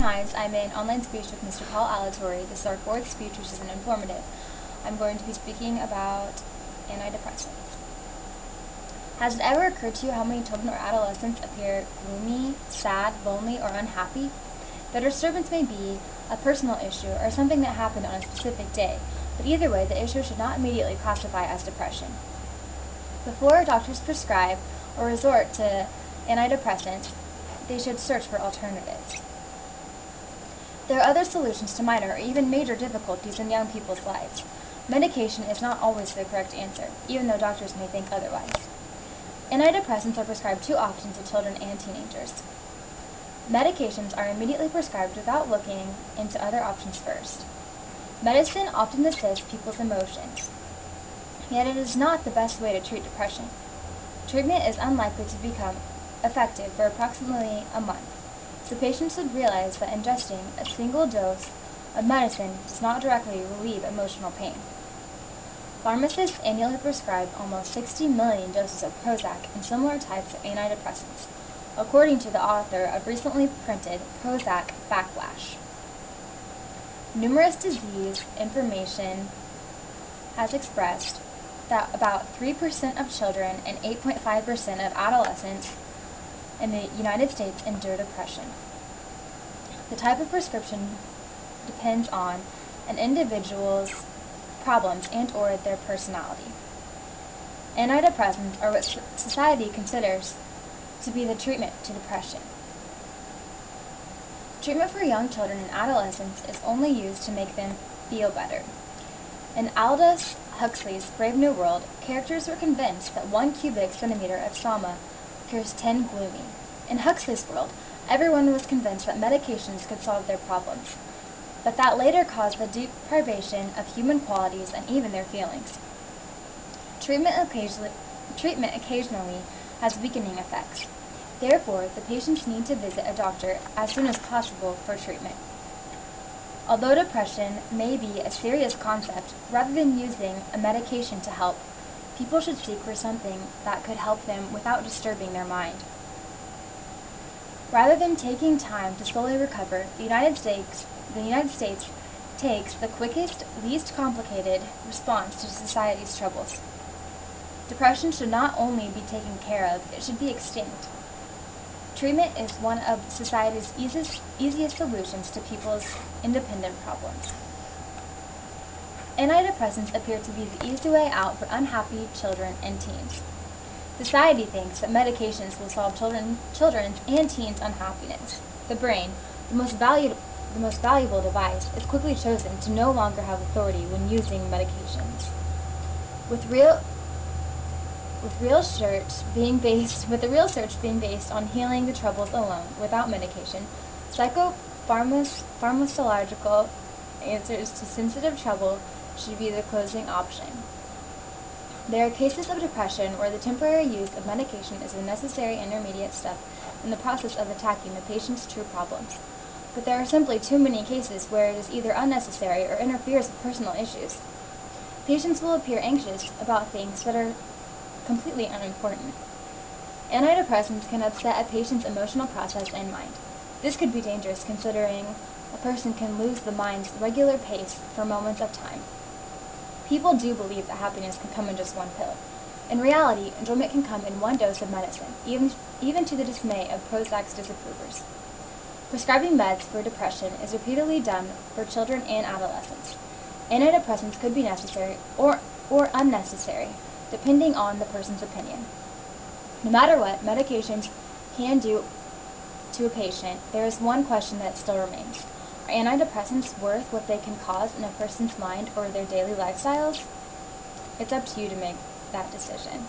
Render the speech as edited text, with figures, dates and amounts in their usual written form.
Hines. I'm in online speech with Mr. Paul Alatorre. This is our fourth speech, which is an informative. I'm going to be speaking about antidepressants. Has it ever occurred to you how many children or adolescents appear gloomy, sad, lonely, or unhappy? The disturbance may be a personal issue or something that happened on a specific day, but either way, the issue should not immediately classify as depression. Before doctors prescribe or resort to antidepressants, they should search for alternatives. There are other solutions to minor or even major difficulties in young people's lives. Medication is not always the correct answer, even though doctors may think otherwise. Antidepressants are prescribed too often to children and teenagers. Medications are immediately prescribed without looking into other options first. Medicine often assists people's emotions, yet it is not the best way to treat depression. Treatment is unlikely to become effective for approximately a month, so patients should realize that ingesting a single dose of medicine does not directly relieve emotional pain. Pharmacists annually prescribe almost 60 million doses of Prozac and similar types of antidepressants, according to the author of recently printed Prozac Backlash. Numerous disease information has expressed that about 3% of children and 8.5% of adolescents in the United States endure depression. The type of prescription depends on an individual's problems and/or their personality. Antidepressants are what society considers to be the treatment to depression. Treatment for young children and adolescents is only used to make them feel better. In Aldous Huxley's Brave New World, characters were convinced that 1 cubic centimeter of soma cures 10 gloomy. In Huxley's world, everyone was convinced that medications could solve their problems, but that later caused the deprivation of human qualities and even their feelings. Treatment occasionally has weakening effects. Therefore, the patients need to visit a doctor as soon as possible for treatment. Although depression may be a serious concept, rather than using a medication to help, people should seek for something that could help them without disturbing their mind. Rather than taking time to slowly recover, the United States takes the quickest, least complicated response to society's troubles. Depression should not only be taken care of, it should be extinct. Treatment is one of society's easiest solutions to people's independent problems. Antidepressants appear to be the easy way out for unhappy children and teens. Society thinks that medications will solve children's and teens' unhappiness. The brain, the most valuable device, is quickly chosen to no longer have authority when using medications. With the real search being based on healing the troubles alone, without medication, pharmacological answers to sensitive trouble should be the closing option. There are cases of depression where the temporary use of medication is a necessary intermediate step in the process of attacking the patient's true problems. But there are simply too many cases where it is either unnecessary or interferes with personal issues. Patients will appear anxious about things that are completely unimportant. Antidepressants can upset a patient's emotional process and mind. This could be dangerous considering a person can lose the mind's regular pace for moments of time. People do believe that happiness can come in just one pill. In reality, enjoyment can come in one dose of medicine, even to the dismay of Prozac's disapprovers. Prescribing meds for depression is repeatedly done for children and adolescents. Antidepressants could be necessary or unnecessary, depending on the person's opinion. No matter what medications can do to a patient, there is one question that still remains. Are antidepressants worth what they can cause in a person's mind or their daily lifestyles? It's up to you to make that decision.